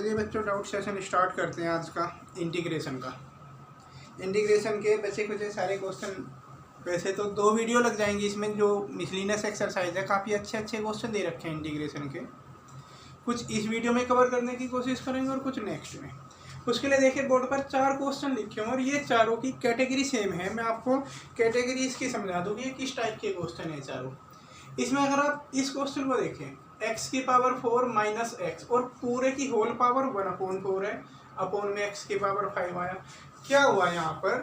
चलिए बच्चों doubt session start करते हैं आज का इंटीग्रेशन का। इंटीग्रेशन के बचे कुछ सारे क्वेश्चन, वैसे तो 2 वीडियो लग जाएंगी इसमें। जो मिसलिनियस एक्सरसाइज है काफ़ी अच्छे क्वेश्चन दे रखे हैं इंटीग्रेशन के। कुछ इस वीडियो में कवर करने की कोशिश करेंगे और कुछ नेक्स्ट में। उसके लिए देखिए बोर्ड पर 4 क्वेश्चन लिखे हैं और ये चारों की कैटेगरी सेम है। मैं आपको कैटेगरी इसकी समझा दूँ कि ये किस टाइप के क्वेश्चन है चारों। इसमें अगर आप इस क्वेश्चन को देखें, x की पावर 4 माइनस एक्स और पूरे की होल पावर 1/4 है, अपॉन में x की पावर 5 आया। क्या हुआ यहाँ पर,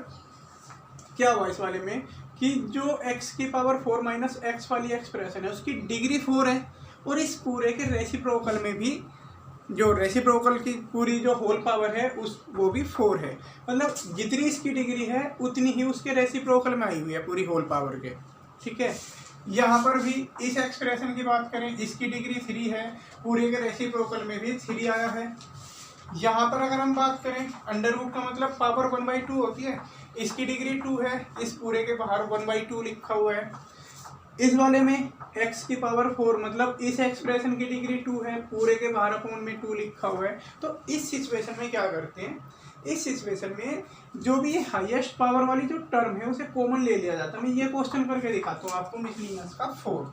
क्या हुआ इस वाले में कि जो x की पावर 4 माइनस एक्स वाली एक्सप्रेशन है उसकी डिग्री 4 है और इस पूरे के रेसिप्रोकल में भी जो रेसिप्रोकल की पूरी जो होल पावर है वो भी 4 है। मतलब जितनी इसकी डिग्री है उतनी ही उसके रेसिप्रोकल में आई हुई है पूरी होल पावर के। ठीक है, यहाँ पर भी इस एक्सप्रेशन की बात करें, इसकी डिग्री 3 है, पूरे के रेसिप्रोकल में भी 3 आया है। यहाँ पर अगर हम बात करें अंडर रूट का मतलब पावर 1/2 होती है, इसकी डिग्री 2 है, इस पूरे के बाहर 1/2 लिखा हुआ है। इस वाले में x की पावर 4 मतलब इस एक्सप्रेशन की डिग्री 2 है, पूरे के बाहर अपॉन में 2 लिखा हुआ है। तो इस सिचुएशन में क्या करते हैं, इस सिचुएशन में जो भी हाईएस्ट पावर वाली जो टर्म है उसे कॉमन ले लिया जाता है। मैं ये क्वेश्चन करके दिखाता हूँ आपको मिसलिनियस का 4th।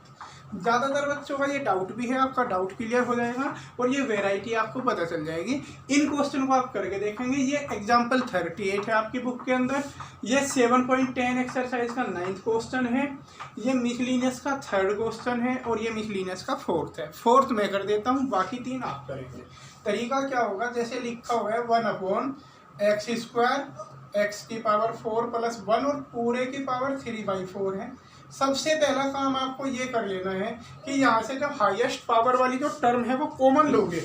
ज़्यादातर बच्चों का ये डाउट भी है, आपका डाउट क्लियर हो जाएगा और ये वेराइटी आपको पता चल जाएगी। इन क्वेश्चन को आप करके देखेंगे। ये एग्जाम्पल 38 है आपकी बुक के अंदर। ये 7.10 एक्सरसाइज का 9th क्वेश्चन है। ये मिसलिनियस का 3rd क्वेश्चन है और ये मिसलिनियस का 4th है। 4th मैं कर देता हूँ, बाकी 3 आप करेंगे। तरीका क्या होगा, जैसे लिखा हुआ है 1/x², x की पावर 4 + 1 और पूरे की पावर 3/4 है। सबसे पहला काम आपको ये कर लेना है कि यहाँ से जो हाईएस्ट पावर वाली जो टर्म है वो कॉमन लोगे।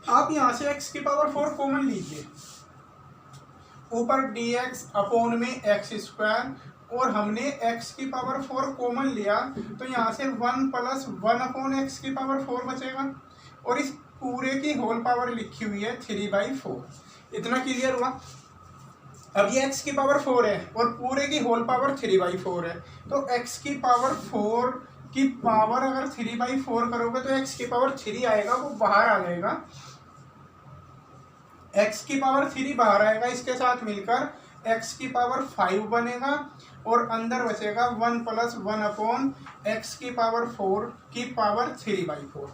आप यहाँ से x की पावर 4 कॉमन लीजिए, ऊपर dx अपॉन में x² और हमने x की पावर 4 कॉमन लिया तो यहाँ से 1 + 1/x की पावर 4 बचेगा और इस पूरे की होल पावर लिखी हुई है 3/4। इतना क्लियर हुआ। अब ये x की पावर 4 है और पूरे की होल पावर 3/4 है, तो x की पावर 4 की पावर अगर 3/4 करोगे तो x की पावर 3 आएगा, वो बाहर आ जाएगा। x की पावर 3 बाहर आएगा, इसके साथ मिलकर x की पावर 5 बनेगा और अंदर बचेगा 1 + 1/x की पावर 4 की पावर 3/4।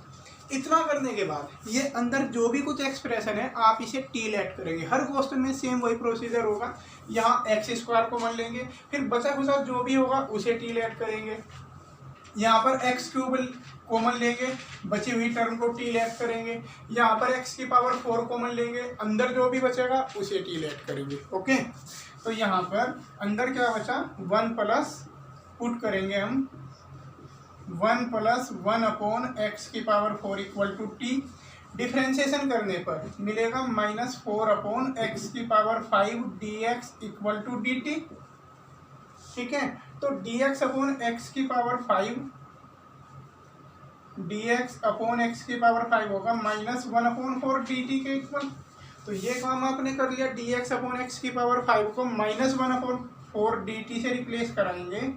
इतना करने के बाद ये अंदर जो भी कुछ एक्सप्रेशन है आप इसे टी लेट करेंगे। हर क्वेश्चन में सेम वही प्रोसीजर होगा। यहाँ x² को मान लेंगे, फिर बचा खुचा जो भी होगा उसे टी लेट करेंगे। यहाँ पर x³ कॉमन लेंगे, बची हुई टर्म को टी लेट करेंगे। यहाँ पर x की पावर 4 कॉमन लेंगे, अंदर जो भी बचेगा उसे टी लेट करेंगे। ओके, तो यहाँ पर अंदर क्या बचा, 1 प्लस पुट करेंगे हम 1 + 1/x की पावर 4 = t। डिफ्रेंशिएशन करने पर मिलेगा -4/x की पावर 5 dx = dt। ठीक है, तो dx/x की पावर 5 dx/x की पावर 5 होगा -1/4 dt के इक्वल। तो ये काम आपने कर लिया। dx/x की पावर 5 को -1/4 dt से रिप्लेस कराएंगे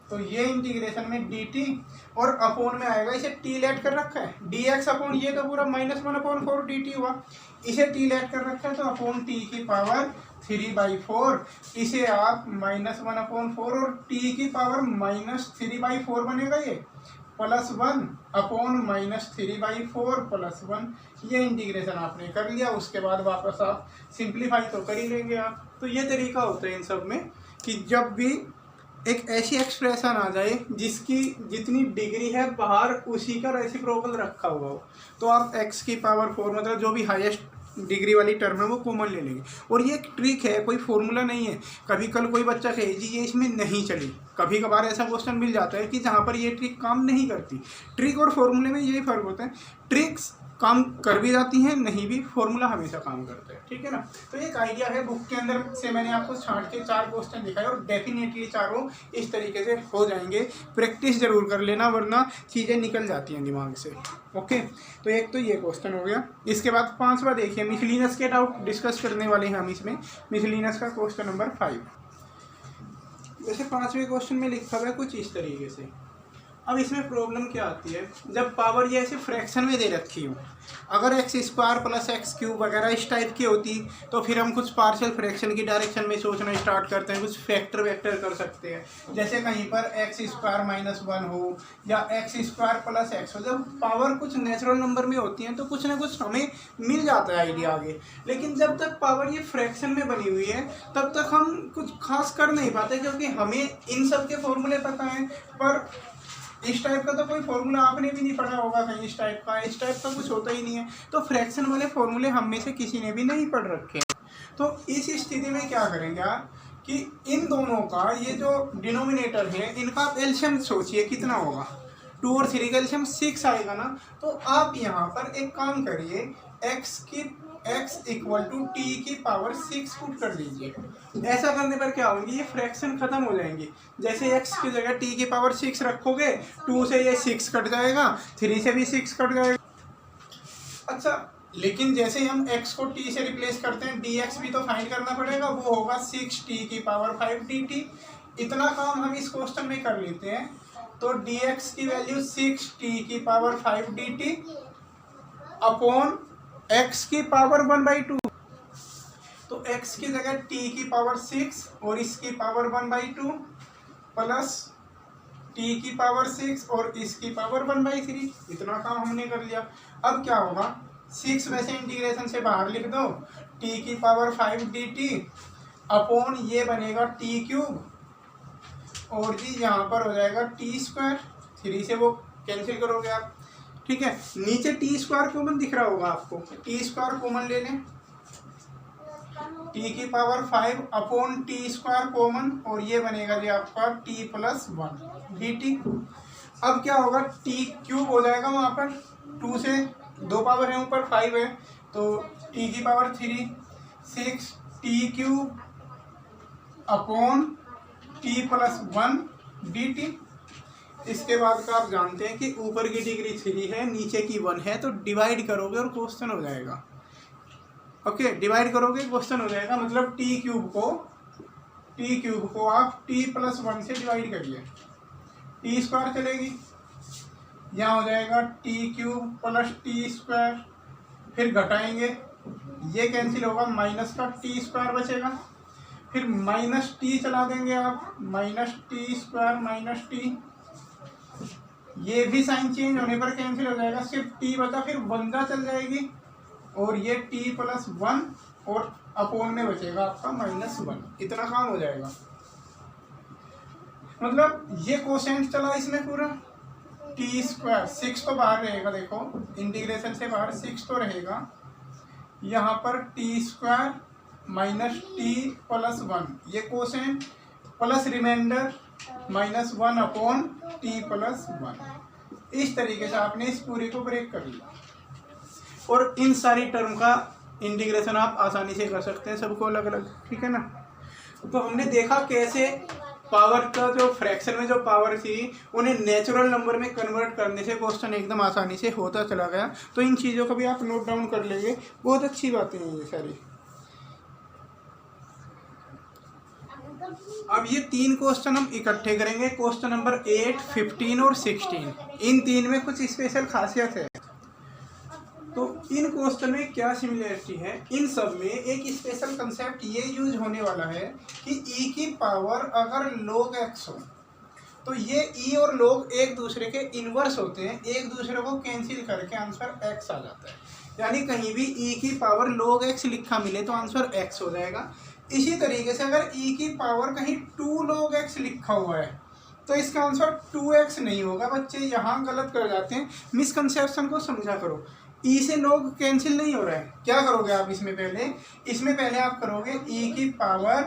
तो ये इंटीग्रेशन में dt और अपॉन में आएगा, इसे टी लेट कर रखा है dx अपॉन ये तो पूरा -1/4 dt हुआ, इसे टी लेट कर रखा है तो अपॉन t की पावर 3/4। इसे आप -1/4 और t की पावर -3/4 बनेगा, ये +1 अपॉन -3/4 + 1। ये इंटीग्रेशन आपने कर लिया। उसके बाद वापस आप सिंप्लीफाई तो कर ही लेंगे आप। तो ये तरीका होता है इन सब में कि जब भी एक ऐसी एक्सप्रेशन आ जाए जिसकी जितनी डिग्री है बाहर उसी का रेसिप्रोकल रखा हुआ हो, तो आप x की पावर 4 मतलब जो भी हाईएस्ट डिग्री वाली टर्म है वो कॉमन ले लेंगे। और ये एक ट्रिक है, कोई फॉर्मूला नहीं है। कभी कल कोई बच्चा कहे जी ये इसमें नहीं चली, कभी कभार ऐसा क्वेश्चन मिल जाता है कि जहाँ पर ये ट्रिक काम नहीं करती। ट्रिक और फॉर्मूले में यही फर्क होता है, ट्रिक्स काम कर भी जाती हैं, नहीं भी, फॉर्मूला हमेशा काम करता है। ठीक है ना, तो एक आइडिया है। बुक के अंदर से मैंने आपको छांट के 4 क्वेश्चन दिखाए और डेफिनेटली चारों इस तरीके से हो जाएंगे। प्रैक्टिस जरूर कर लेना वरना चीज़ें निकल जाती हैं दिमाग से। ओके, तो एक तो ये क्वेश्चन हो गया। इसके बाद 5वां देखिए, मिसलिनियस के डाउट डिस्कस करने वाले हैं हम इसमें। मिसलिनियस का क्वेश्चन नंबर 5। जैसे 5वें क्वेश्चन में लिखा हुआ है कुछ इस तरीके से, अब इसमें प्रॉब्लम क्या आती है, जब पावर ये ऐसे फ्रैक्शन में दे रखी हो, अगर x square plus x cube वगैरह इस टाइप की होती तो फिर हम कुछ पार्शियल फ्रैक्शन की डायरेक्शन में सोचना स्टार्ट करते हैं, कुछ फैक्टर वेक्टर कर सकते हैं। जैसे कहीं पर एक्स स्क्वायर माइनस वन हो या एक्स स्क्वायर प्लस एक्स हो, जब पावर कुछ नेचुरल नंबर में होती है तो कुछ ना कुछ हमें मिल जाता है आइडिया आगे। लेकिन जब तक पावर ये फ्रैक्शन में बनी हुई है तब तक हम कुछ खास कर नहीं पाते, क्योंकि हमें इन सब के फॉर्मूले पता हैं, पर इस टाइप का तो कोई फॉर्मूला आपने भी नहीं पढ़ा होगा कहीं। इस टाइप का कुछ होता ही नहीं है, तो फ्रैक्शन वाले फॉर्मूले हम में से किसी ने भी नहीं पढ़ रखे। तो इस स्थिति में क्या करेंगे आप कि इन दोनों का ये जो डिनोमिनेटर है इनका आप एलसीएम सोचिए कितना होगा। 2 और 3 का एलसीएम 6 आएगा ना। तो आप यहाँ पर एक काम करिए, x इक्वल टू टी की पावर 6 पुट कर दीजिए। ऐसा करने पर क्या होंगी, ये फ्रैक्शन खत्म हो जाएंगी। जैसे x की जगह t की पावर 6 रखोगे, 2 से ये 6 कट जाएगा, 3 से भी 6 कट जाएगा। अच्छा, लेकिन जैसे हम x को t से रिप्लेस करते हैं, dx भी तो फाइंड करना पड़ेगा, वो होगा 6t की पावर 5 dt। इतना काम हम इस क्वेश्चन में कर लेते हैं। तो dx की वैल्यू 6t की पावर 5 dt अपॉन x की पावर 1/2। तो x की जगह t की पावर 6 और इसकी पावर 1/2 प्लस t की पावर 6 और इसकी पावर 1/3। इतना काम हमने कर लिया। अब क्या होगा, 6 वैसे इंटीग्रेशन से बाहर लिख दो, t की पावर 5 dt अपॉन ये बनेगा t क्यूब, और जी यहाँ पर हो जाएगा t स्क्वायर। 3 से वो कैंसिल करोगे आप, ठीक है। नीचे टी स्क्वायर कॉमन दिख रहा होगा आपको, टी स्क्वायर कॉमन ले लें, टी की power 5 upon T square common, और ये बनेगा जी आपका टी प्लस 1 dt। अब क्या होगा, टी क्यूब हो जाएगा वहाँ पर, 2 से 2 पावर है ऊपर, 5 है, तो टी की power 3 6 T cube upon T plus 1 dt। इसके बाद का आप जानते हैं कि ऊपर की डिग्री 3 है, नीचे की 1 है, तो डिवाइड करोगे और क्वेश्चन हो जाएगा। ओके, डिवाइड करोगे क्वेश्चन हो जाएगा। मतलब टी क्यूब को आप t प्लस 1 से डिवाइड करिए, टी स्क्वायर चलेगी, यहाँ हो जाएगा T cube plus T square, फिर घटाएंगे, ये कैंसिल होगा, माइनस का टी स्क्वायर बचेगा, फिर माइनस टी चला देंगे आप, minus T square minus T, ये भी साइन चेंज होने पर कैंसिल हो जाएगा, सिर्फ टी बचा, फिर 1 चल जाएगी, और ये टी प्लस 1 और अपोन में बचेगा आपका -1। इतना काम हो जाएगा। मतलब ये कोसेंट चला इसमें पूरा, टी स्क्वायर 6 तो बाहर रहेगा, देखो इंटीग्रेशन से बाहर 6 तो रहेगा, यहाँ पर T square minus T plus 1, ये quotient plus remainder -1 upon T plus 1। इस तरीके से आपने इस पूरी को ब्रेक कर लिया, और इन सारी टर्म का इंटीग्रेशन आप आसानी से कर सकते हैं, सबको अलग अलग, ठीक है ना। तो हमने देखा कैसे पावर का जो फ्रैक्शन में जो पावर थी उन्हें नेचुरल नंबर में कन्वर्ट करने से क्वेश्चन एकदम आसानी से होता चला गया। तो इन चीज़ों को भी आप नोट डाउन कर लेंगे, बहुत अच्छी बातें हैं ये सारी। अब ये 3 क्वेश्चन हम इकट्ठे करेंगे, क्वेश्चन नंबर 8, 15 और 16। इन 3 में कुछ स्पेशल खासियत है। तो इन क्वेश्चन में क्या सिमिलरिटी है, इन सब में एक स्पेशल कंसेप्ट ये यूज होने वाला है कि e की पावर अगर log x हो तो ये e और log एक दूसरे के इन्वर्स होते हैं, एक दूसरे को कैंसिल करके आंसर x आ जाता है। यानी कहीं भी e की पावर log x लिखा मिले तो आंसर x हो जाएगा। इसी तरीके से अगर e की पावर कहीं 2 log x लिखा हुआ है तो इसका आंसर 2x नहीं होगा। बच्चे यहाँ गलत कर जाते हैं, मिसकंसेप्शन को समझा करो। e से log कैंसिल नहीं हो रहा है, क्या करोगे आप इसमें पहले आप करोगे e की पावर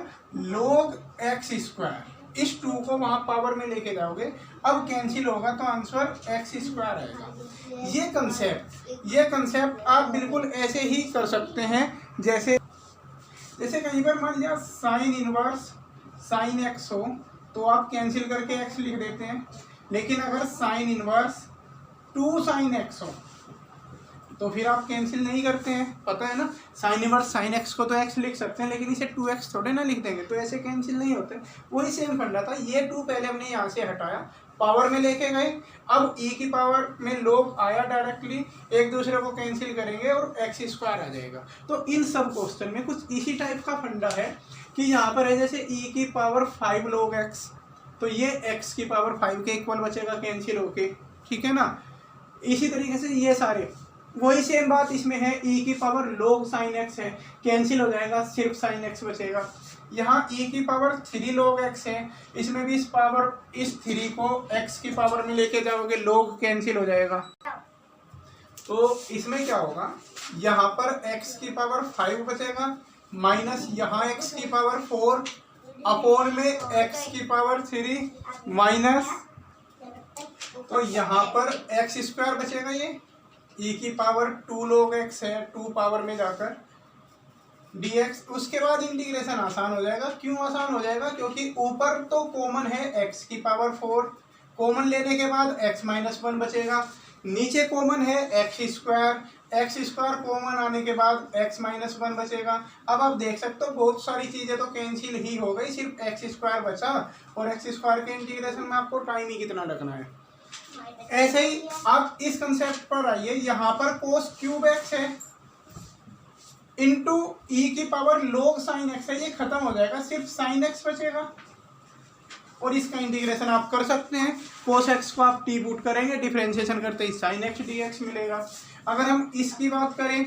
log x स्क्वायर, इस 2 को वहाँ पावर में लेके जाओगे, अब कैंसिल होगा तो आंसर x स्क्वायर आएगा। ये कंसेप्ट आप बिल्कुल ऐसे ही कर सकते हैं, जैसे कहीं पर मान लिया साइन इनवर्स साइन x हो तो आप कैंसिल करके x लिख देते हैं। लेकिन अगर साइन इनवर्स 2 साइन x हो तो फिर आप कैंसिल नहीं करते हैं, पता है ना। साइन इनवर्स साइन एक्स को तो एक्स लिख सकते हैं, लेकिन इसे 2x थोड़े ना लिख देंगे, तो ऐसे कैंसिल नहीं होते। वही सेम फंडा था। ये 2 पहले हमने यहाँ से हटाया, पावर में लेके गए, अब e की पावर में लोग आया, डायरेक्टली एक दूसरे को कैंसिल करेंगे और एक्स स्क्वायर आ जाएगा। तो इन सब क्वेश्चन में कुछ इसी टाइप का फंडा है कि यहाँ पर है जैसे e की पावर 5 log x, तो ये x की पावर 5 के इक्वल बचेगा कैंसिल होके, ठीक है ना। इसी तरीके से ये सारे वही सेम बात इसमें है, e की पावर log sin x है, कैंसिल हो जाएगा, सिर्फ sin x बचेगा। यहाँ e की पावर 3 log x है, इसमें भी इस 3 को x की पावर में लेके जाओगे, log कैंसिल हो जाएगा। तो इसमें क्या होगा, यहाँ पर x की पावर 5 बचेगा, माइनस यहाँ x की पावर 4 अपॉन में x की पावर 3 माइनस, तो यहाँ पर एक्स स्क्वायर बचेगा, ये e की पावर 2 log x है, 2 पावर में जाकर dx। उसके बाद इंटीग्रेशन आसान हो जाएगा। क्यों आसान हो जाएगा, क्योंकि ऊपर तो कॉमन है x की पावर 4, कॉमन लेने के बाद x माइनस 1 बचेगा, नीचे कॉमन है एक्स स्क्वायर कॉमन आने के बाद x माइनस 1 बचेगा। अब आप देख सकते हो बहुत सारी चीज़ें तो कैंसिल ही हो गई, सिर्फ एक्स स्क्वायर बचा, और एक्स स्क्वायर के इंटीग्रेशन में आपको टाइम ही कितना लगना है। ऐसे ही आप इस कंसेप्ट पर आइए, यहाँ पर कोस क्यूब एक्स है इंटू ई की पावर log साइन एक्स है, ये खत्म हो जाएगा, सिर्फ साइन एक्स बचेगा, और इसका इंटीग्रेशन आप कर सकते हैं। कोस एक्स को आप टी पुट करेंगे, डिफरेंशिएशन करते ही साइन एक्स डी एक्स मिलेगा। अगर हम इसकी बात करें,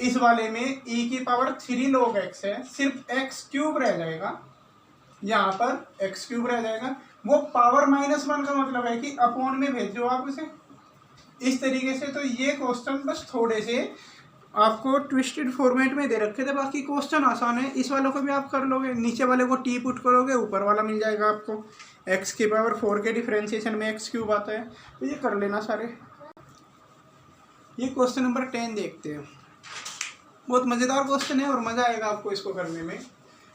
इस वाले में ई की पावर 3 log x है, सिर्फ एक्स क्यूब रह जाएगा, यहाँ पर एक्स क्यूब रह जाएगा, वो पावर -1 का मतलब है कि अपॉन में भेज दो आप उसे, इस तरीके से। तो ये क्वेश्चन बस थोड़े से आपको ट्विस्टेड फॉर्मेट में दे रखे थे, बाकी क्वेश्चन आसान है। इस वालों को भी आप कर लोगे, नीचे वाले को टी पुट करोगे, ऊपर वाला मिल जाएगा आपको। एक्स की पावर 4 के डिफरेंशिएशन में एक्स क्यूब आता है, तो ये कर लेना सारे। ये क्वेश्चन नंबर 10 देखते हैं, बहुत मज़ेदार क्वेश्चन है और मज़ा आएगा आपको इसको करने में।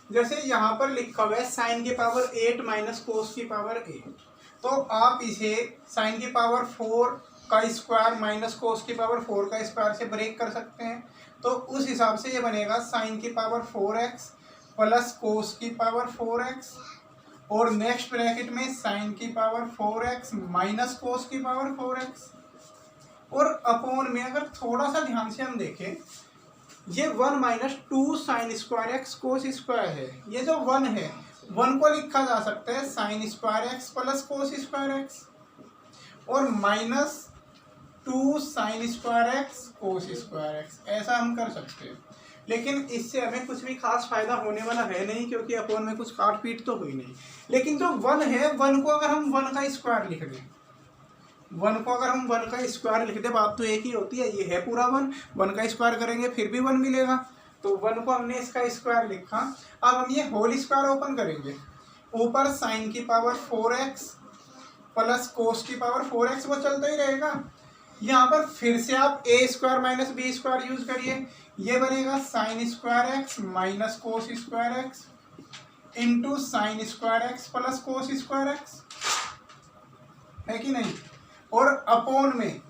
जैसे यहाँ पर लिखा हुआ है साइन की पावर 8 माइनस कोस की पावर 8, तो आप इसे साइन की पावर 4 का स्क्वायर माइनस कोस की पावर 4 का स्क्वायर से ब्रेक कर सकते हैं। तो उस हिसाब से ये बनेगा साइन की पावर 4x प्लस कोस की पावर 4x, और नेक्स्ट ब्रैकेट में साइन की पावर 4x माइनस कोस की पावर 4x, और अपॉन में अगर थोड़ा सा ध्यान से हम देखें, ये 1 minus 2 sine square x cos square है। ये जो 1 है, 1 को लिखा जा सकता है sine square x plus cos square x, और minus 2 sine square x cos square x, ऐसा हम कर सकते हैं। लेकिन इससे हमें कुछ भी खास फायदा होने वाला है नहीं, क्योंकि अपॉन में कुछ काट पीट तो हुई नहीं। लेकिन जो 1 है, 1 को अगर हम 1 का स्क्वायर लिख दें, 1 को अगर हम 1 का स्क्वायर लिख दें, बात तो एक ही होती है, ये है पूरा 1 का स्क्वायर करेंगे फिर भी 1 मिलेगा। तो 1 को हमने इसका स्क्वायर लिखा। अब हम ये होल स्क्वायर ओपन करेंगे, ऊपर साइन की पावर 4x प्लस कोस की पावर 4x, वो चलता ही रहेगा। यहाँ पर फिर से आप a square minus B square use करिए, ये बनेगा sine square X minus cos square X into sine square x plus cos square X, है कि नहीं। और अपॉन में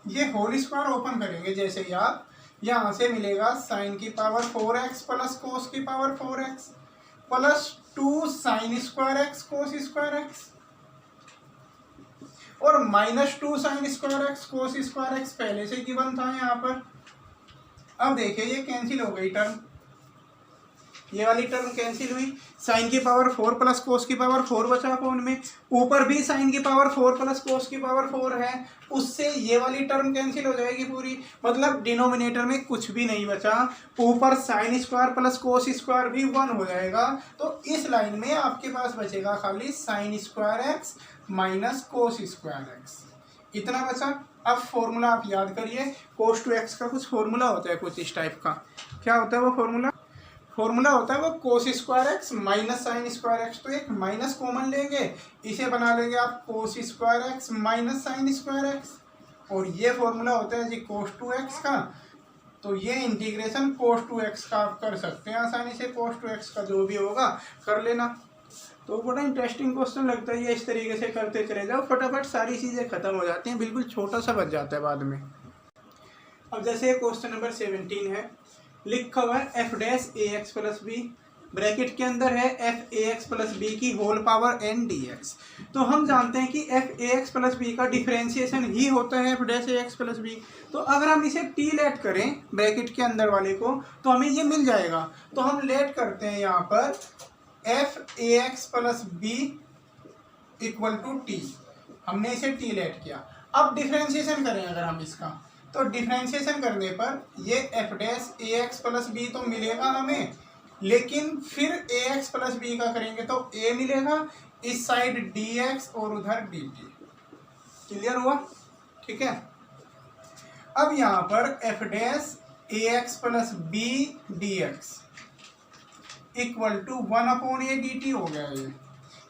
ये होल स्क्वायर ओपन करेंगे, जैसे ही आप यहाँ से मिलेगा साइन की पावर 4x प्लस कोस की power 4x plus 2 sine square x cos square x, और minus 2 sine square x cos square x पहले से गिवन था यहाँ पर। अब देखिए ये कैंसिल हो गई टर्म, ये वाली टर्म कैंसिल हुई, साइन की पावर 4 प्लस कोस की पावर 4 बचा अपॉन में, ऊपर भी साइन की पावर 4 प्लस कोस की पावर 4 है, उससे ये वाली टर्म कैंसिल हो जाएगी पूरी, मतलब डिनोमिनेटर में कुछ भी नहीं बचा, ऊपर sine square plus cos square भी 1 हो जाएगा। तो इस लाइन में आपके पास बचेगा खाली sign square X minus cos square x, इतना बचा। अब फॉर्मूला आप याद करिए, कोस टू एक्स का कुछ फॉर्मूला होता है कुछ इस टाइप का। क्या होता है वो फॉर्मूला होता है वो कोस square X minus sign square x, तो एक माइनस कॉमन लेंगे, इसे बना लेंगे आप कोस square X minus sign square x, और ये फॉर्मूला होता है जी कोस टू एक्स का। तो ये इंटीग्रेशन कोस टू एक्स का आप कर सकते हैं आसानी से, कोस टू एक्स का जो भी होगा कर लेना। तो बड़ा इंटरेस्टिंग क्वेश्चन लगता है ये, इस तरीके से करते चले जाओ, फटाफट सारी चीज़ें खत्म हो जाती हैं, बिल्कुल छोटा सा बच जाता है बाद में। अब जैसे क्वेश्चन नंबर 17 है, लिखा हुआ है एफ डैश ए एक्स प्लस बी, ब्रैकेट के अंदर है एफ ए एक्स प्लस बी की whole power n d x. तो हम जानते हैं कि एफ ए एक्स प्लस बी का डिफ्रेंशिएशन ही होता है एफ डैश ए एक्स प्लस बी। तो अगर हम इसे टी लेट करें ब्रैकेट के अंदर वाले को तो हमें ये मिल जाएगा। तो हम लेट करते हैं यहाँ पर F A x plus B equal to T, हमने इसे टी लेट किया। अब डिफ्रेंशिएशन करें अगर हम इसका, तो डिफ्रेंशिएशन करने पर ये एफ डैश ए एक्स प्लस बी तो मिलेगा हमें, लेकिन फिर ए एक्स प्लस बी का करेंगे तो ए मिलेगा, इस साइड डी एक्स और उधर डी टी। क्लियर हुआ? ठीक है। अब यहाँ पर F dash A x plus B D X equal to 1/a dt हो गया ये।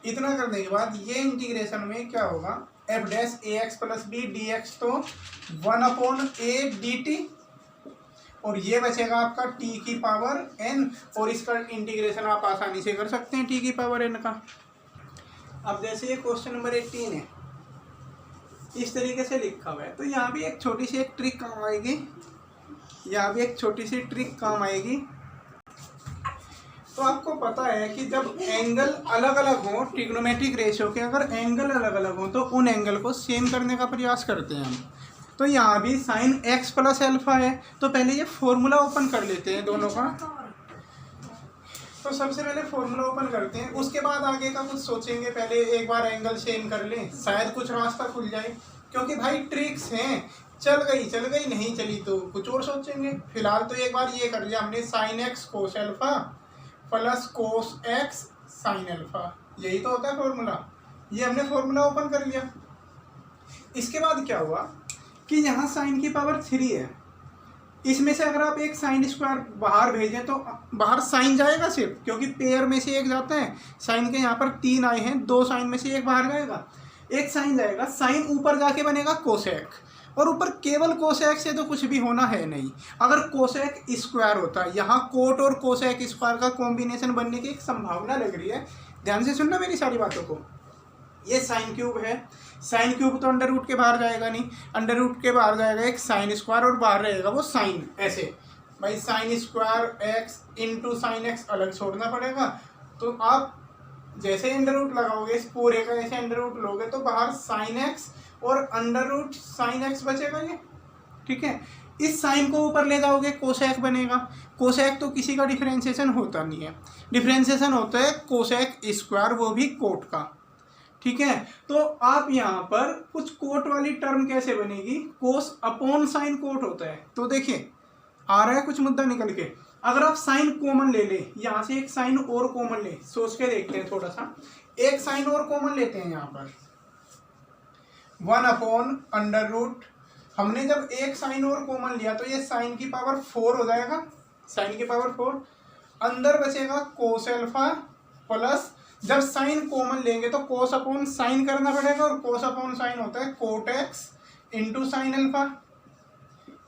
इतना करने के बाद ये इंटीग्रेशन में क्या होगा, एफ डैश ए x plus B D x तो 1/a dt, और ये बचेगा आपका t की पावर n, और इसका इंटीग्रेशन आप आसानी से कर सकते हैं t की पावर n का। अब जैसे ये क्वेश्चन नंबर 18 है, इस तरीके से लिखा हुआ है, तो यहाँ भी एक छोटी सी एक ट्रिक काम आएगी, यहाँ भी एक छोटी सी ट्रिक काम आएगी। तो आपको पता है कि जब एंगल अलग अलग हो ट्रिग्नोमेट्रिक रेशियो के, अगर एंगल अलग अलग हो तो उन एंगल को सेम करने का प्रयास करते हैं हम। तो यहाँ भी साइन एक्स प्लस एल्फा है, तो पहले ये फॉर्मूला ओपन कर लेते हैं दोनों का। तो सबसे पहले फॉर्मूला ओपन करते हैं, उसके बाद आगे का कुछ सोचेंगे। पहले एक बार एंगल सेम कर लें, शायद कुछ रास्ता खुल जाए, क्योंकि भाई ट्रिक्स हैं। चल गई नहीं चली तो कुछ और सोचेंगे। फिलहाल तो एक बार ये कर लिया हमने, साइन एक्स कोस alpha plus cos x sine alpha, यही तो होता है फॉर्मूला। ये हमने फॉर्मूला ओपन कर लिया। इसके बाद क्या हुआ कि यहाँ साइन की पावर 3 है, इसमें से अगर आप एक साइन स्क्वायर बाहर भेजें तो बाहर साइन जाएगा सिर्फ, क्योंकि पेयर में से एक जाता है। साइन के यहाँ पर 3 आए हैं, 2 साइन में से एक बाहर जाएगा, एक साइन जाएगा। साइन ऊपर जाके बनेगा कोसेक, और ऊपर केवल कोसेक से तो कुछ भी होना है नहीं। अगर कोसेक स्क्वायर होता है, यहाँ कोट और कोसेक स्क्वायर का कॉम्बिनेशन बनने की एक संभावना लग रही है। ध्यान से सुनना मेरी सारी बातों को। ये साइन क्यूब है, साइन क्यूब तो अंडर रूट के बाहर जाएगा नहीं, अंडर रूट के बाहर जाएगा एक साइन स्क्वायर, और बाहर रहेगा वो साइन। ऐसे भाई sign square X into sine x अलग छोड़ना पड़ेगा। तो आप जैसे अंडर रूट लगाओगे इस पूरे का, ऐसे अंडर रूट लोगे तो बाहर साइन एक्स और अंडर रूट साइन एक्स बचेगा ये। ठीक है, इस साइन को ऊपर ले जाओगे कोसेक बनेगा। कोसेक तो किसी का डिफरेंशिएशन होता नहीं है, डिफरेंशिएशन होता है कोसेक स्क्वायर, वो भी कोट का। ठीक है, तो आप यहाँ पर कुछ कोट वाली टर्म कैसे बनेगी, कोस अपॉन साइन कोट होता है। तो देखिए आ रहा है कुछ मुद्दा निकल के। अगर आप साइन कॉमन ले लें, यहाँ से एक साइन और कॉमन ले, सोच के देखते हैं थोड़ा सा। एक साइन और कॉमन लेते हैं यहाँ पर 1/√। हमने जब एक साइन और कॉमन लिया तो ये साइन की पावर 4 हो जाएगा, साइन की पावर 4। अंदर बचेगा कोस एल्फा प्लस, जब साइन कॉमन लेंगे तो कोस अपॉन साइन करना पड़ेगा, और कोस अपॉन साइन होता है cot X into sine alpha.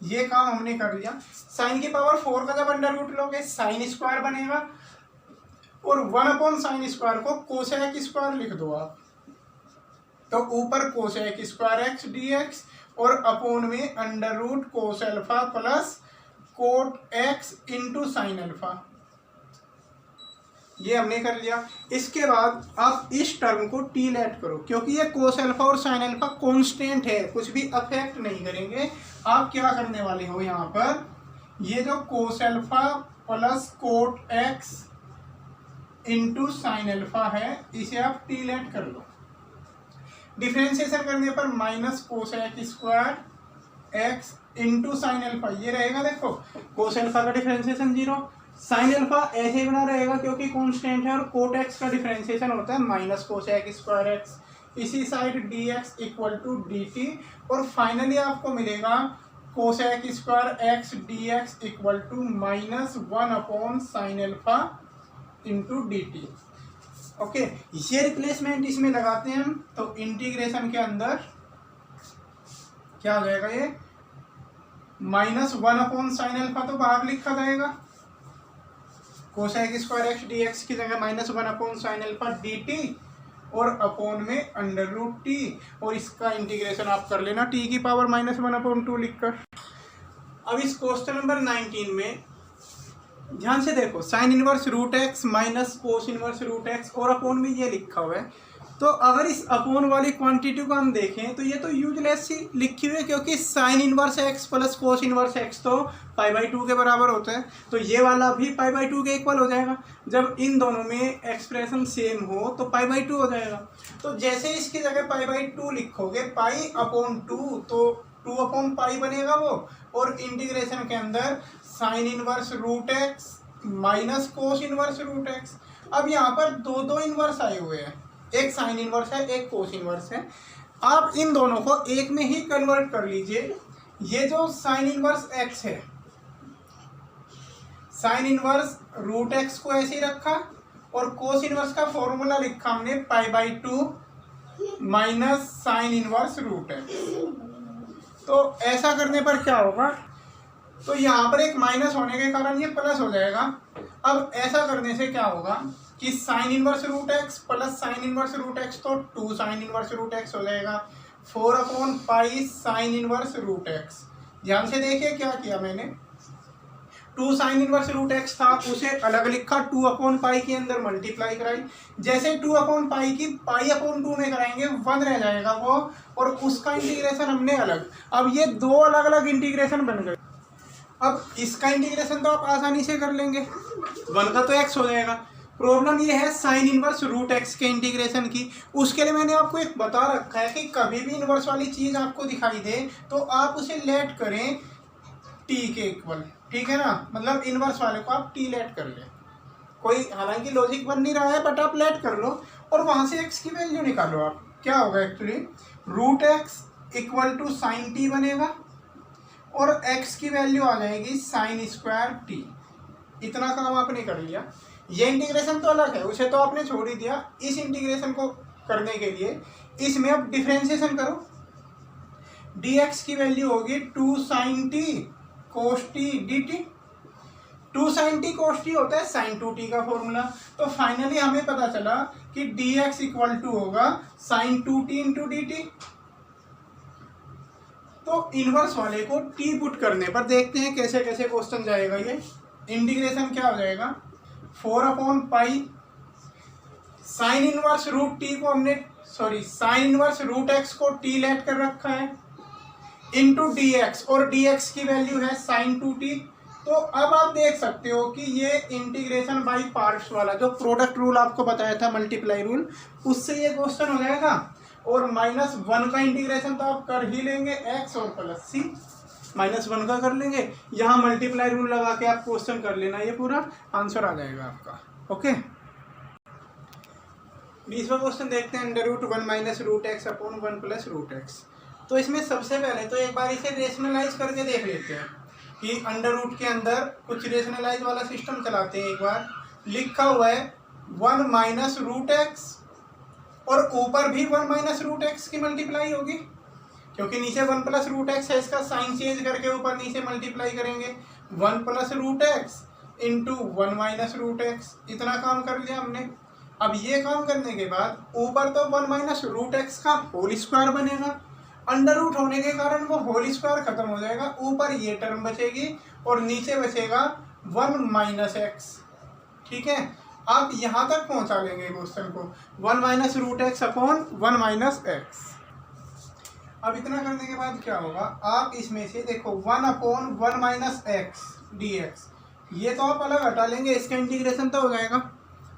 ये काम हमने कर लिया। साइन की पावर 4 का जब अंडर रूट लोगे साइन स्क्वायर बनेगा, और 1/sin स्क्वायर को कोसेक स्क्वायर लिख दो आप, तो ऊपर cosec square X D X, और अपोन में under root cos alpha plus cot X into sine alpha. ये हमने कर लिया। इसके बाद आप इस टर्म को टी लेट करो, क्योंकि ये कोस एल्फा और साइन एल्फा कांस्टेंट है, कुछ भी अफेक्ट नहीं करेंगे। आप क्या करने वाले हो यहाँ पर, ये जो कोस alpha plus cot X into sine alpha है, इसे आप टी लेट कर लो। डिफरेंशिएशन करने पर minus cosec square X into sine alpha ये रहेगा। देखो कोस एल्फा का डिफरेंशिएशन 0, साइन एल्फा ऐसे ही बना रहेगा क्योंकि कांस्टेंट है, और कोट एक्स का डिफरेंशिएशन होता है माइनस कोसेक स्क्वायर एक्स। इसी side D X equal to D T, और फाइनली आपको मिलेगा cosec square X D X equal to minus 1/sin alpha into D T. Okay, ये रिप्लेसमेंट इसमें लगाते हैं हम, तो इंटीग्रेशन के अंदर क्या हो जाएगा, ये माइनस 1/sin एल्फा तो बाहर लिखा जाएगा, cosec square X D X की जगह minus 1/sin alpha D T, और अपोन में अंडर रूट टी, और इसका इंटीग्रेशन आप कर लेना टी की पावर -1/2 लिखकर। अब इस क्वेश्चन नंबर 19 में ध्यान से देखो, sine inverse root X minus cos inverse root X और अपोन में ये लिखा हुआ है। तो अगर इस अपोन वाली क्वांटिटी को हम देखें तो ये तो यूजलेस सी लिखी हुई है, क्योंकि sine inverse x plus cos inverse x तो π/2 के बराबर होता है, तो ये वाला भी π/2 के इक्वल हो जाएगा। जब इन दोनों में एक्सप्रेशन सेम हो तो π/2 हो जाएगा। तो जैसे इसकी जगह π/2 लिखोगे π/2, तो 2/π बनेगा वो, और इंटीग्रेशन के अंदर sine inverse root X minus cos inverse root X. अब यहाँ पर दो इनवर्स आए हुए हैं, एक साइन इनवर्स है एक कोस इनवर्स है। आप इन दोनों को एक में ही कन्वर्ट कर लीजिए। ये जो साइन इनवर्स एक्स है, साइन इनवर्स रूट एक्स को ऐसे ही रखा, और कोस इनवर्स का फॉर्मूला लिखा हमने π/2 minus sine inverse root x. तो ऐसा करने पर क्या होगा, तो यहाँ पर एक माइनस होने के कारण ये प्लस हो जाएगा। अब ऐसा करने से क्या होगा कि sine inverse root X plus sine inverse root x, तो 2 साइन इनवर्स रूट एक्स हो जाएगा, 4/π साइन इनवर्स रूट एक्स। ध्यान से देखिए क्या किया मैंने, 2 साइन इनवर्स रूट एक्स था उसे अलग लिखा, 2/π के अंदर मल्टीप्लाई कराई। जैसे 2/π की π/2 में कराएंगे 1 रह जाएगा वो, और उसका इंटीग्रेशन हमने अलग। अब ये दो अलग अलग इंटीग्रेशन बन गए। अब इसका इंटीग्रेशन तो आप आसानी से कर लेंगे, 1 का तो x हो जाएगा। प्रॉब्लम ये है साइन इनवर्स रूट एक्स के इंटीग्रेशन की। उसके लिए मैंने आपको एक बता रखा है कि कभी भी इनवर्स वाली चीज़ आपको दिखाई दे तो आप उसे लेट करें t के इक्वल, ठीक है ना। मतलब इनवर्स वाले को आप t लेट कर ले, कोई हालांकि लॉजिक बन नहीं रहा है, बट आप लेट कर लो और वहाँ से x की वैल्यू निकालो। आप क्या होगा actually, root X equal to sine t बनेगा, और x की वैल्यू आ जाएगी साइन स्क्वायर t। इतना काम आपने कर लिया। ये इंटीग्रेशन तो अलग है, उसे तो आपने छोड़ ही दिया। इस इंटीग्रेशन को करने के लिए इसमें अब डिफ्रेंशिएशन करो। dx की वैल्यू होगी 2 sin t cos t dt। 2 sin t cos t होता है sin 2t का फॉर्मूला। तो फाइनली हमें पता चला कि dx इक्वल टू होगा sin 2t इंटू dt। तो इनवर्स वाले को t पुट करने पर देखते हैं कैसे कैसे क्वेश्चन जाएगा। ये इंटीग्रेशन क्या हो जाएगा, 4/π साइन इनवर्स रूट टी को हमने साइन इनवर्स रूट एक्स को t लेट कर रखा है, इंटू डी एक्स, और डी एक्स की वैल्यू है साइन 2t। तो अब आप देख सकते हो कि ये इंटीग्रेशन बाई पार्ट्स वाला जो प्रोडक्ट रूल आपको बताया था, मल्टीप्लाई रूल, उससे ये क्वेश्चन हो जाएगा। और -1 का इंटीग्रेशन तो आप कर ही लेंगे, x और प्लस c, -1 का कर लेंगे, यहाँ मल्टीप्लाई रूल लगा के आप क्वेश्चन कर लेना, ये पूरा आंसर आ जाएगा आपका। ओके, 20वां क्वेश्चन देखते हैं, √1 minus root X upon 1 plus root x. तो इसमें सबसे पहले तो एक बार इसे रेशनलाइज करके देख लेते हैं कि अंडर रूट के अंदर कुछ रेशनलाइज वाला सिस्टम चलाते हैं। एक बार लिखा हुआ है 1 माइनस रूट एक्स, और ऊपर भी 1 माइनस रूट एक्स की मल्टीप्लाई होगी, क्योंकि नीचे 1 प्लस रूट एक्स है, इसका साइन चेंज करके ऊपर नीचे मल्टीप्लाई करेंगे। 1 plus root X into 1 minus root X, इतना काम कर लिया हमने। अब ये काम करने के बाद ऊपर तो 1 माइनस रूट एक्स का होल स्क्वायर बनेगा, अंडर रूट होने के कारण वो होल स्क्वायर खत्म हो जाएगा, ऊपर ये टर्म बचेगी और नीचे बचेगा 1 माइनस एक्स। ठीक है, आप यहाँ तक पहुँचा लेंगे क्वेश्चन को, 1 minus root X upon 1 minus X. अब इतना करने के बाद क्या होगा, आप इसमें से देखो 1 upon 1 minus x D x, ये तो आप अलग हटा लेंगे, इसका इंटीग्रेशन तो हो जाएगा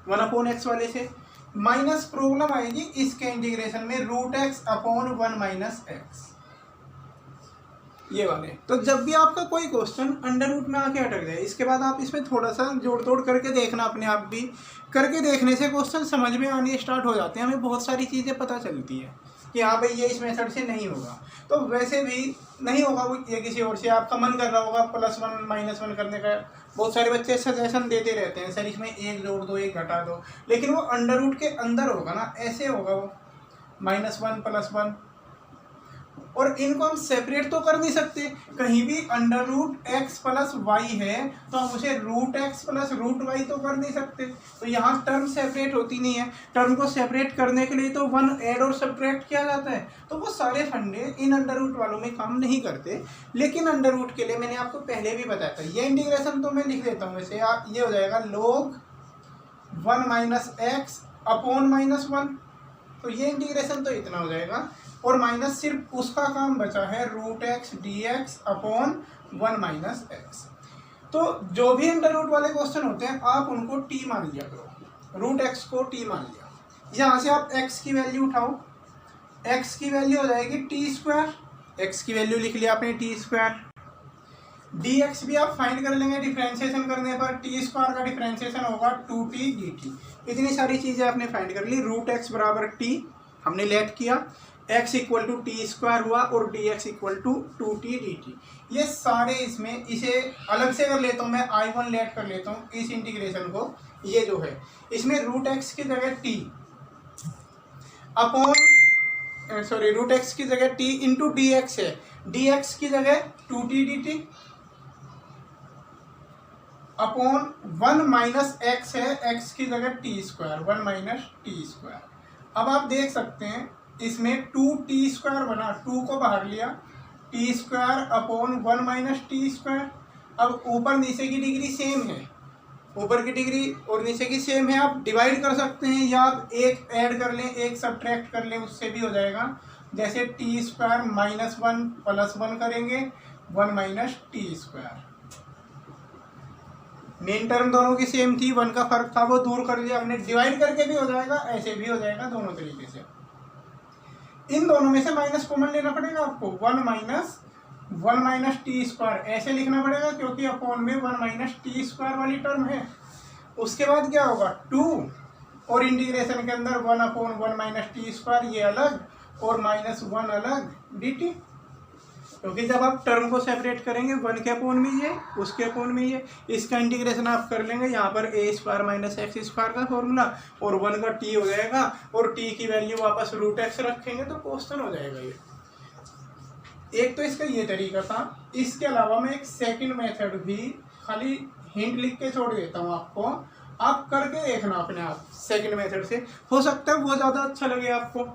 1 अपॉन एक्स वाले से। माइनस प्रॉब्लम आएगी इसके इंटीग्रेशन में, root X upon 1 minus X, ये वाले। तो जब भी आपका कोई क्वेश्चन अंडर रूट में आके अटक जाए, इसके बाद आप इसमें थोड़ा सा जोड़ तोड़ करके देखना, अपने आप भी करके देखने से क्वेश्चन समझ में आने स्टार्ट हो जाते हैं, हमें बहुत सारी चीज़ें पता चलती है कि हाँ भाई ये इस मेथड से नहीं होगा, तो वैसे भी नहीं होगा वो, ये किसी और से आपका मन कर रहा होगा +1 -1 करने का। बहुत सारे बच्चे सजेशन देते रहते हैं, सर इसमें 1 जोड़ दो 1 घटा दो, लेकिन वो अंडर रूट के अंदर होगा ना, ऐसे होगा वो -1 +1 और इनको हम सेपरेट तो कर नहीं सकते, कहीं भी under root X plus Y है तो हम उसे root X plus root Y तो कर नहीं सकते, तो यहाँ टर्म सेपरेट होती नहीं है। टर्म को सेपरेट करने के लिए तो वन ऐड और सब्ट्रैक्ट किया जाता है, तो वो सारे फंडे इन अंडर रूट वालों में काम नहीं करते। लेकिन अंडर रूट के लिए मैंने आपको पहले भी बताया था, ये इंटीग्रेशन तो मैं लिख देता हूँ वैसे, ये हो जाएगा log 1 minus x upon minus 1, तो ये इंटीग्रेशन तो इतना हो जाएगा, और माइनस सिर्फ उसका काम बचा है root X D X upon 1 minus X. तो जो भी अंडर रूट वाले क्वेश्चन होते हैं आप उनको टी मान लिया करो, रूट एक्स को टी मान लिया, यहाँ से आप एक्स की वैल्यू उठाओ, एक्स की वैल्यू हो जाएगी टी स्क्वायर, एक्स की वैल्यू लिख लिया आपने टी स्क्वायर, डी एक्स भी आप फाइंड कर लेंगे डिफ्रेंशिएशन करने पर, टी स्क्वायर का डिफ्रेंशिएशन होगा 2t dt। इतनी सारी चीज़ें आपने फाइंड कर ली, रूट एक्स बराबर टी हमने लेट किया, x equal to T square हुआ और D X equal to 2t dt। ये सारे इसमें, इसे अलग से कर लेता हूँ मैं, I1 लेट कर लेता हूँ इस इंटीग्रेशन को, ये जो है इसमें रूट एक्स की जगह t upon sorry root X की जगह t इंटू डी एक्स है, डी एक्स की जगह 2t dt upon 1 minus X है, एक्स की जगह T square 1 minus T square. अब आप देख सकते हैं इसमें 2t स्क्वायर बना, 2 को बाहर लिया, T square upon 1 minus T square. अब ऊपर नीचे की डिग्री सेम है, ऊपर की डिग्री और नीचे की सेम है, आप डिवाइड कर सकते हैं या आप एक ऐड कर लें एक सब्ट्रैक्ट कर लें, उससे भी हो जाएगा। जैसे टी स्क्वायर माइनस 1 प्लस 1 करेंगे 1 minus T square, main term दोनों की सेम थी, 1 का फर्क था वो दूर कर लिया हमने, डिवाइड करके भी हो जाएगा ऐसे भी हो जाएगा, दोनों तरीके से। इन दोनों में से माइनस कॉमन लेना पड़ेगा आपको, 1 माइनस टी स्क्वायर ऐसे लिखना पड़ेगा क्योंकि अपॉन में 1 माइनस टी स्क्वायर वाली टर्म है। उसके बाद क्या होगा 2 और इंटीग्रेशन के अंदर 1 अपॉन 1 माइनस टी स्क्वायर ये अलग और माइनस 1 अलग dt, क्योंकि जब आप टर्म को सेपरेट करेंगे 1 के अपोन में ये उसके अपोन में ये, इसका इंटीग्रेशन आप कर लेंगे यहाँ पर a square minus x square का फॉर्मूला और 1 का t हो जाएगा और t की वैल्यू वापस रूट एक्स रखेंगे तो क्वेश्चन हो जाएगा ये। एक तो इसका ये तरीका था, इसके अलावा मैं एक सेकंड मेथड भी खाली हिंट लिख के छोड़ देता हूँ आपको, आप करके देखना अपने आप सेकंड मेथड से, हो सकता है वो ज़्यादा अच्छा लगे आपको।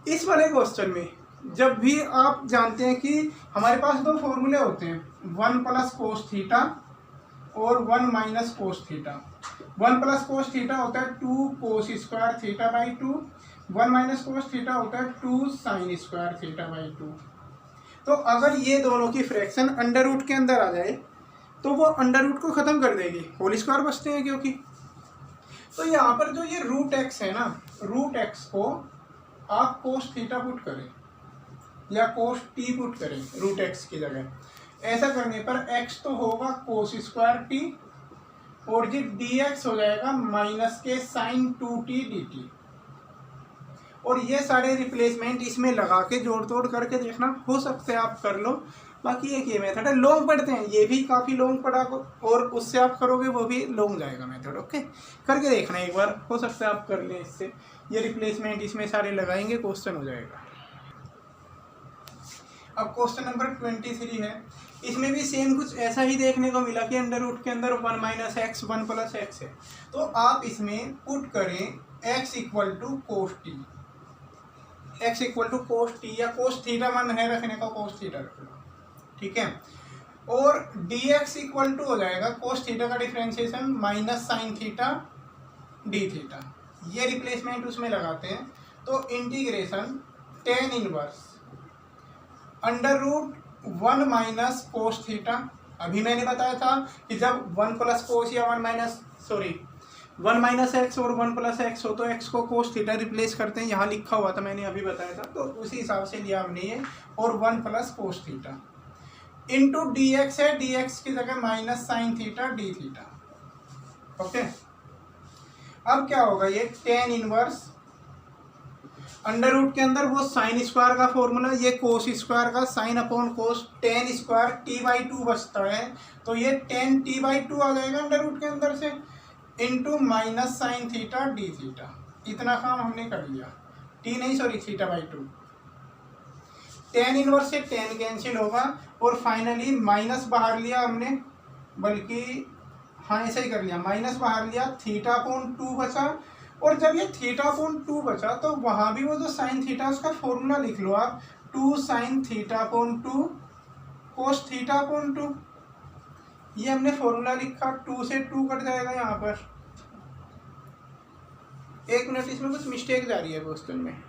इस वाले क्वेश्चन में जब भी आप जानते हैं कि हमारे पास दो फॉर्मूले होते हैं, 1 प्लस कोस थीटा और 1 minus cos theta. 1 plus cos theta होता है 2 cos square theta by 2, 1 minus cos theta होता है 2 साइन स्क्वायर थीटा बाई 2। तो अगर ये दोनों की फ्रैक्शन अंडर रूट के अंदर आ जाए तो वो अंडर रूट को ख़त्म कर देगी, होल स्क्वायर बचते हैं क्योंकि। तो यहाँ पर जो ये रूट एक्स है ना, रूट एक्स को आप कोस थीटा पुट करें या कोस टी पुट करें रूट एक्स की जगह, ऐसा करने पर एक्स तो होगा कोस स्क्वायर टी और जी डी एक्स हो जाएगा माइनस के साइन 2t dt। और ये सारे रिप्लेसमेंट इसमें लगा के जोड़ तोड़ करके देखना, हो सकता है आप कर लो। बाकी एक ये मेथड है, लॉन्ग पढ़ते हैं, ये भी काफ़ी लॉन्ग पढ़ा और उससे आप करोगे वो भी लॉन्ग जाएगा मेथड। ओके, करके देखना एक बार, हो सकता है आप कर लें इससे, ये रिप्लेसमेंट इसमें सारे लगाएंगे क्वेश्चन हो जाएगा। अब क्वेश्चन नंबर 23 है, इसमें भी सेम कुछ ऐसा ही देखने को मिला कि अंडर रूट के अंदर 1 माइनस एक्स 1 प्लस एक्स है, तो आप इसमें पुट करें x equal to cos T, x equal to cos T या कोस थीटा मन है रखने का, कोस थीटा रख लो, ठीक है। और dx इक्वल टू हो जाएगा कोस थीटा का differentiation minus sine theta D theta, ये रिप्लेसमेंट उसमें लगाते हैं। तो integration tan inverse under root 1 minus cos theta, अभी मैंने बताया था कि जब 1 प्लस कोस या 1 माइनस एक्स और 1 प्लस एक्स हो तो एक्स को कोस थीटा रिप्लेस करते हैं, यहाँ लिखा हुआ था मैंने अभी बताया था, तो उसी हिसाब से लिया हमने ये, और 1 plus cos theta into D X है, डी एक्स की जगह minus sine theta D theta. Okay, अब क्या होगा, ये टेन इनवर्स अंडर रूट के अंदर वो साइन स्क्वायर का फॉर्मूला, ये कोस स्क्वायर का sine upon cos ten square T by 2 बचता है, तो ये 10 टी बाई 2 आ जाएगा अंडर रूट के अंदर से, into minus sine theta D theta. इतना काम हमने कर लिया, टी नहीं sorry theta by 2। tan inverse से tan कैंसिल होगा और फाइनली माइनस बाहर लिया हमने, बल्कि हाँ ऐसा ही कर लिया, माइनस बाहर लिया, θ/2 बचा। और जब ये θ/2 बचा तो वहाँ भी वो जो साइन थीटा उसका फॉर्मूला लिख लो आप, 2 sin θ/2 cos θ/2। ये हमने फॉर्मूला लिखा, 2 से 2 कट जाएगा यहाँ पर। एक मिनट, इसमें कुछ मिस्टेक जा रही है क्वेश्चन में,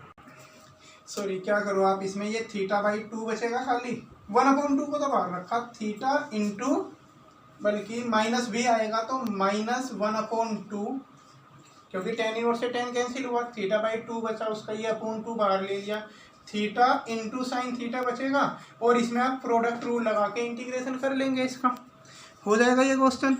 सॉरी। क्या करो आप, इसमें ये θ/2 बचेगा खाली, 1/2 को तो बाहर रखा, थीटा इंटू, बल्कि माइनस भी आएगा तो -1/2, क्योंकि tan इनवर्स से tan कैंसिल हुआ, θ/2 बचा, उसका ये /2 बाहर ले लिया, थीटा इंटू साइन थीटा बचेगा। और इसमें आप प्रोडक्ट रूल लगा के इंटीग्रेशन कर लेंगे, इसका हो जाएगा ये क्वेश्चन।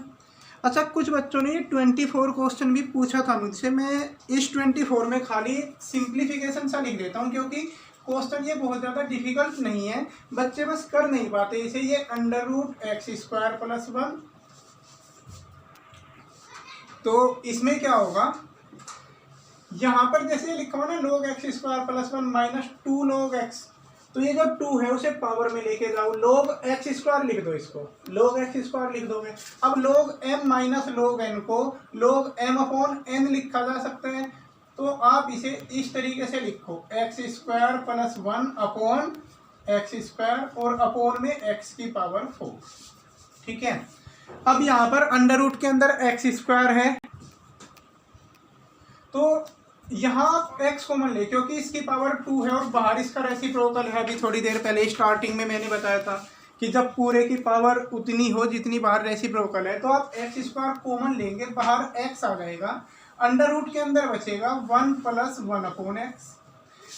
अच्छा, कुछ बच्चों ने ये 24 क्वेश्चन भी पूछा था मुझसे। मैं इस 24 में खाली सिंप्लीफिकेशन सा लिख देता हूँ, क्योंकि क्वेश्चन ये बहुत ज़्यादा डिफिकल्ट नहीं है, बच्चे बस कर नहीं पाते इसे। ये √x² + 1, तो इसमें क्या होगा, यहाँ पर जैसे लिखा हुआ ना log x² + 1 - 2 log x, तो ये जो 2 है उसे पावर में लेके जाओ, log x² लिख दो, इसको log x² लिख दोगे। अब log m - log n को log m/n लिखा जा सकता है, तो आप इसे इस तरीके से लिखो, x² + 1/x², और अपोन में x⁴, ठीक है। अब यहाँ पर अंडर रूट के अंदर x² है, तो यहाँ आप x कॉमन ले, क्योंकि इसकी पावर 2 है और बाहर इसका रेसिप्रोकल है। अभी थोड़ी देर पहले स्टार्टिंग में मैंने बताया था कि जब पूरे की पावर उतनी हो जितनी बाहर रेसिप्रोकल है, तो आप x² कॉमन लेंगे, बाहर x आ जाएगा, अंडर रूट के अंदर बचेगा 1 + 1/x।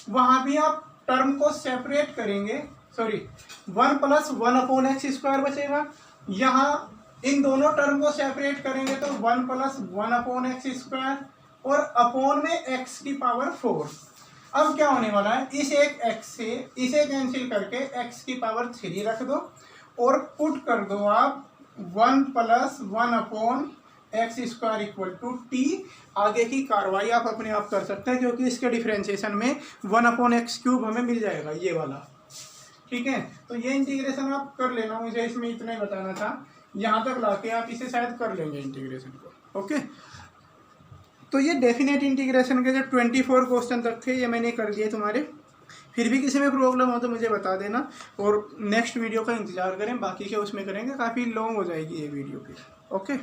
वहाँ भी आप टर्म को सेपरेट करेंगे, सॉरी 1 + 1/x² बचेगा। यहाँ इन दोनों टर्म को सेपरेट करेंगे तो 1 + 1/x², और अपोन में x⁴। अब क्या होने वाला है, इस एक x से इसे कैंसिल करके x⁴ रख दो, और पुट कर दो आप 1 + 1/x² = t। आगे की कार्रवाई आप अपने आप कर सकते हैं, क्योंकि इसके डिफरेंशिएशन में 1/x³ हमें मिल जाएगा, ये वाला, ठीक है। तो ये इंटीग्रेशन आप कर लेना, मुझे इसमें इतना ही बताना था। यहाँ तक लाके आप इसे शायद कर लेंगे इंटीग्रेशन को, ओके। तो ये डेफिनेट इंटीग्रेशन के जो 24 क्वेश्चन तक थे, ये मैंने कर दिए तुम्हारे। फिर भी किसी में प्रॉब्लम हो तो मुझे बता देना, और नेक्स्ट वीडियो का इंतज़ार करें, बाकी के उसमें करेंगे, काफ़ी लॉन्ग हो जाएगी ये वीडियो फिर, ओके।